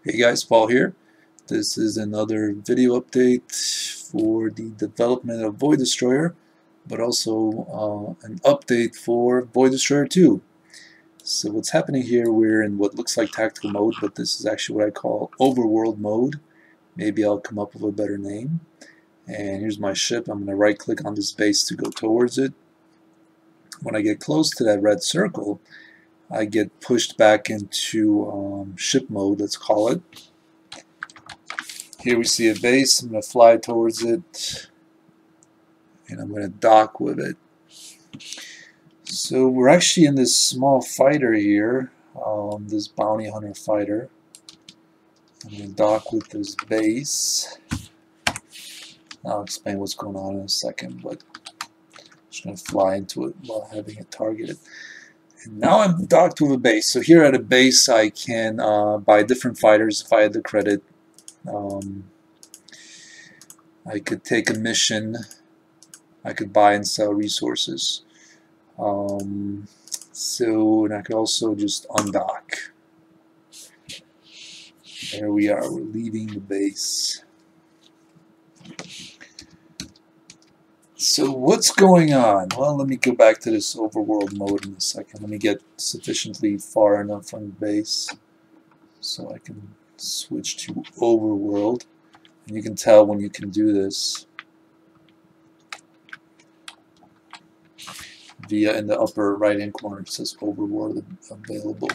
Hey guys, Paul here. This is another video update for the development of Void Destroyer, but also an update for Void Destroyer 2. So what's happening here, we're in what looks like tactical mode, but this is actually what I call overworld mode. Maybe I'll come up with a better name. And here's my ship. I'm going to right click on this base to go towards it. When I get close to that red circle, I get pushed back into ship mode, let's call it. Here we see a base. I'm going to fly towards it, and I'm going to dock with it. So we're actually in this small fighter here, this bounty hunter fighter. I'm going to dock with this base. I'll explain what's going on in a second, but I'm just going to fly into it while having it targeted. And now I'm docked with a base. So here at a base I can buy different fighters if I had the credit. I could take a mission. I could buy and sell resources. And I could also just undock. There we are. We're leaving the base. So what's going on? Well, let me go back to this overworld mode in a second. Let me get sufficiently far enough from the base so I can switch to overworld. And you can tell when you can do this via in the upper right hand corner it says overworld available.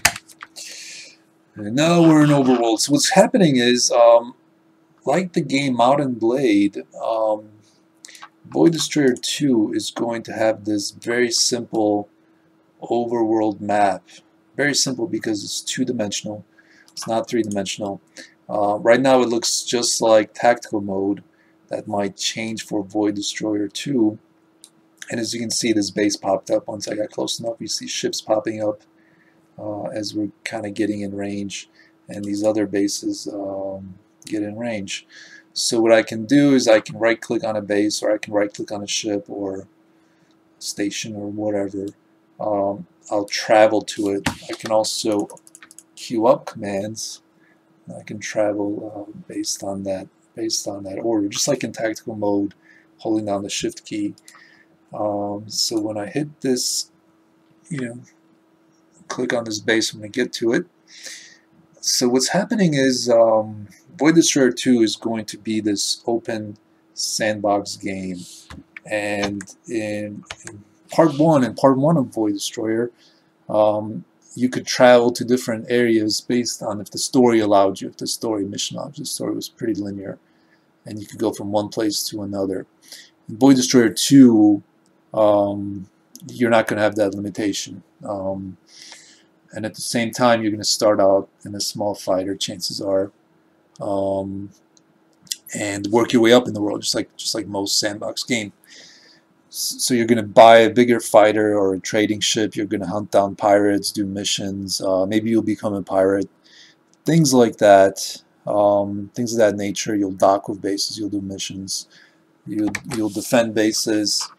And now we're in overworld. So what's happening is like the game Mount and Blade, Void Destroyer 2 is going to have this very simple overworld map. Very simple because it's two-dimensional. It's not three-dimensional. Right now it looks just like tactical mode. That might change for Void Destroyer 2. And as you can see, this base popped up. Once I got close enough, you see ships popping up as we're kind of getting in range. And these other bases get in range. So what I can do is I can right click on a base, or I can right click on a ship or station or whatever. I'll travel to it. I can also queue up commands. I can travel based on that order, just like in tactical mode, holding down the shift key. So when I hit this, click on this base when I get to it. So what's happening is Void Destroyer 2 is going to be this open sandbox game, and in part one of Void Destroyer, you could travel to different areas based on if the story allowed you, if the story mission allowed you. The story was pretty linear, and you could go from one place to another. In Void Destroyer 2, you're not going to have that limitation. And at the same time, you're going to start out in a small fighter, chances are, and work your way up in the world, just like most sandbox game. So you're going to buy a bigger fighter or a trading ship. You're going to hunt down pirates, do missions. Maybe you'll become a pirate. Things like that. Things of that nature. You'll dock with bases. You'll do missions. You'll defend bases.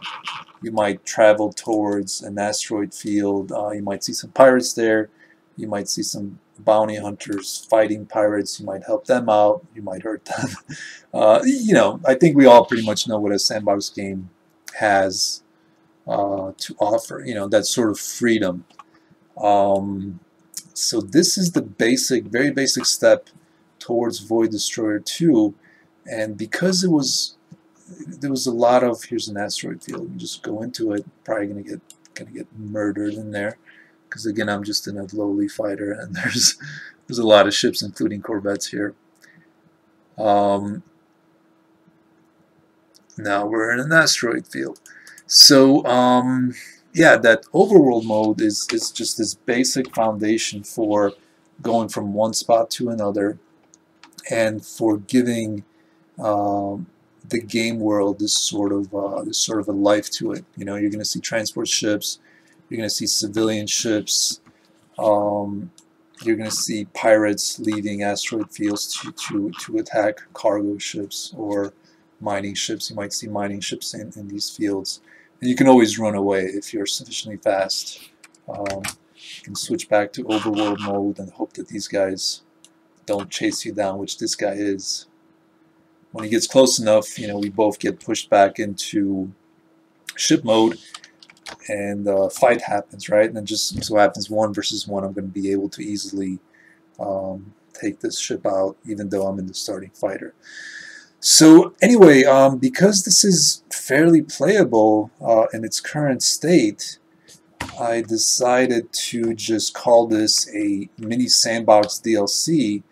You might travel towards an asteroid field. You might see some pirates there. You might see some bounty hunters fighting pirates. You might help them out. You might hurt them. I think we all pretty much know what a sandbox game has to offer. That sort of freedom. So this is the very basic step towards Void Destroyer 2, and because there was a lot of, here's an asteroid field, you just go into it, probably gonna get murdered in there, because again I'm just in a lowly fighter, and there's a lot of ships including corvettes here. Now we're in an asteroid field. So yeah, that overworld mode is just this basic foundation for going from one spot to another, and for giving the game world this sort of a life to it. You're going to see transport ships, you're going to see civilian ships, you're going to see pirates leaving asteroid fields to attack cargo ships or mining ships. You might see mining ships in these fields, and you can always run away if you're sufficiently fast. You can switch back to overworld mode and hope that these guys don't chase you down, which this guy is. When he gets close enough, you know, we both get pushed back into ship mode, and fight happens, right? And it just so happens 1 versus 1, I'm going to be able to easily take this ship out, even though I'm in the starting fighter. So anyway, because this is fairly playable in its current state, I decided to just call this a mini Sandbox DLC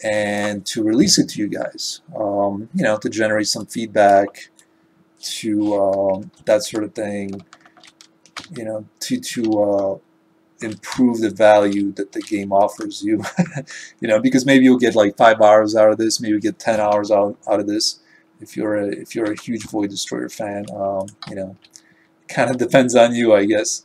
and to release it to you guys, you know, to generate some feedback, to that sort of thing, you know, to improve the value that the game offers you. You know, because maybe you'll get like 5 hours out of this, maybe you'll get 10 hours out of this. If you're a huge Void Destroyer fan, you know, kind of depends on you, I guess.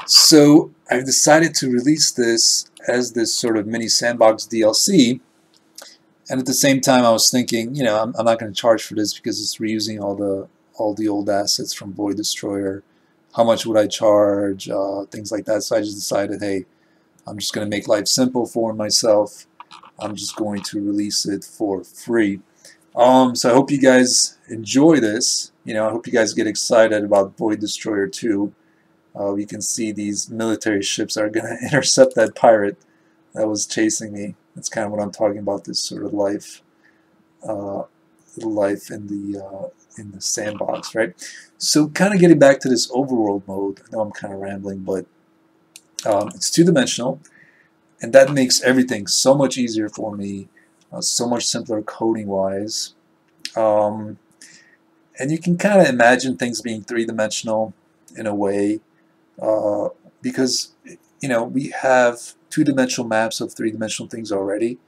So I've decided to release this as this sort of mini Sandbox DLC, and at the same time I was thinking, you know, I'm not going to charge for this because it's reusing all the old assets from Void Destroyer. How much would I charge? Things like that. So I just decided, hey, I'm just going to make life simple for myself. I'm just going to release it for free. So I hope you guys enjoy this. You know, I hope you guys get excited about Void Destroyer 2. We can see these military ships are going to intercept that pirate that was chasing me. That's kind of what I'm talking about, this sort of life in the sandbox, right? So kind of getting back to this overworld mode, I know I'm kind of rambling, but it's two-dimensional, and that makes everything so much easier for me, so much simpler coding-wise. And you can kind of imagine things being three-dimensional in a way, because, you know, we have two-dimensional maps of three-dimensional things already.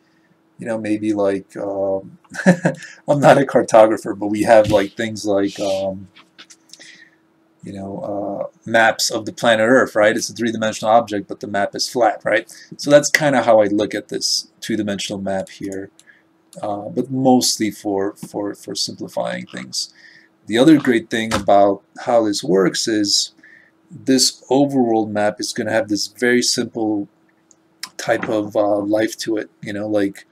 You know, maybe like, I'm not a cartographer, but we have like things like, you know, maps of the planet Earth, right? It's a three-dimensional object, but the map is flat, right? So that's kind of how I look at this two-dimensional map here, but mostly for simplifying things. The other great thing about how this works is this overworld map is going to have this very simple type of life to it. You know, like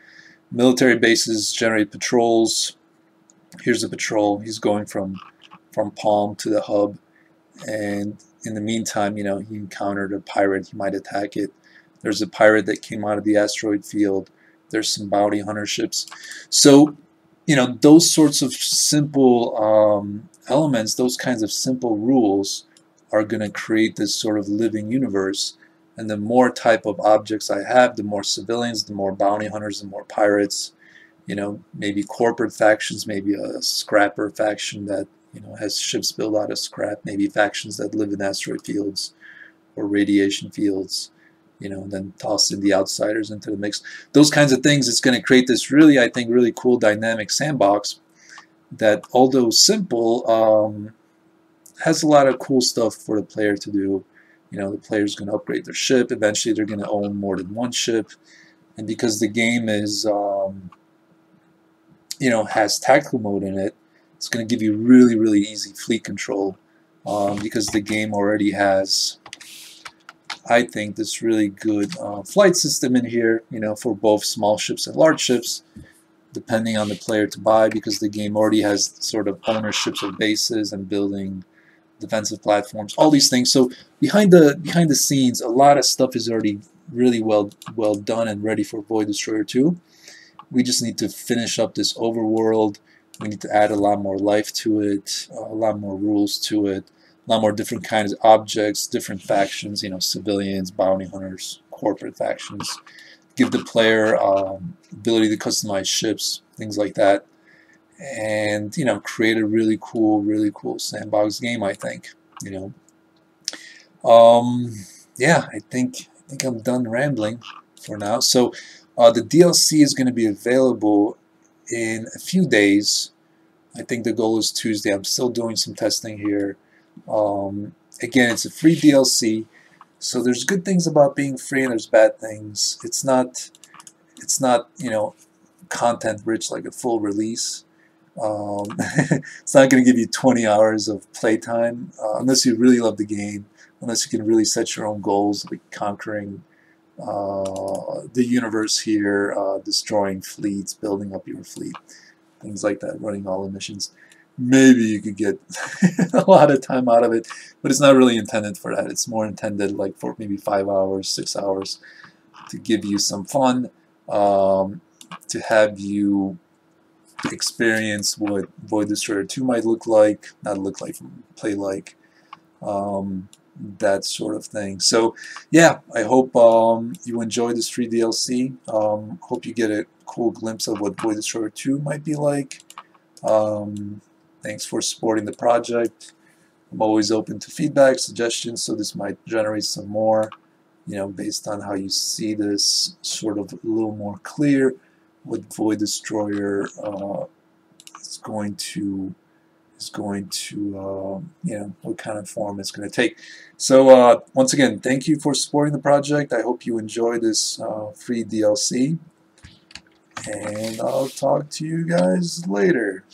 military bases generate patrols. Here's a patrol. He's going from Palm to the hub, and in the meantime, you know, he encountered a pirate. He might attack it. There's a pirate that came out of the asteroid field. There's some bounty hunter ships. So, you know, those sorts of simple elements, those kinds of simple rules are going to create this sort of living universe. And the more type of objects I have, the more civilians, the more bounty hunters, the more pirates. You know, maybe corporate factions, maybe a scrapper faction that, you know, has ships built out of scrap, maybe factions that live in asteroid fields or radiation fields, you know, and then toss in the outsiders into the mix. Those kinds of things, it's going to create this really, I think, really cool dynamic sandbox that, although simple, has a lot of cool stuff for the player to do. You know, the player's going to upgrade their ship. Eventually, they're going to own more than one ship. And because the game is, you know, has tactical mode in it, it's going to give you really, really easy fleet control, because the game already has, I think, this really good flight system in here, you know, for both small ships and large ships, depending on the player to buy, because the game already has sort of ownerships of bases and building defensive platforms, all these things. So behind the scenes, a lot of stuff is already really well done and ready for Void Destroyer 2. We just need to finish up this overworld. We need to add a lot more life to it, a lot more rules to it, a lot more different kinds of objects, different factions, you know, civilians, bounty hunters, corporate factions. Give the player ability to customize ships, things like that. And, you know, create a really cool sandbox game, I think. You know, yeah, I think I'm done rambling for now. So the DLC is going to be available in a few days. I think the goal is Tuesday. I'm still doing some testing here. Again, it's a free DLC, so there's good things about being free and there's bad things. It's not you know, content rich like a full release. It's not going to give you 20 hours of playtime unless you really love the game, unless you can really set your own goals, like conquering the universe here, destroying fleets, building up your fleet, things like that, running all the missions. Maybe you could get a lot of time out of it, but it's not really intended for that. It's more intended like for maybe 5 hours, 6 hours, to give you some fun, to have you experience what Void Destroyer 2 might look like, not look like, play like, that sort of thing. So yeah, I hope you enjoy this free DLC. Hope you get a cool glimpse of what Void Destroyer 2 might be like. Thanks for supporting the project. I'm always open to feedback, suggestions, so this might generate some more, you know, based on how you see this sort of a little more clear what Void Destroyer is going to you know, what kind of form it's going to take. So once again, thank you for supporting the project. I hope you enjoy this free DLC, and I'll talk to you guys later.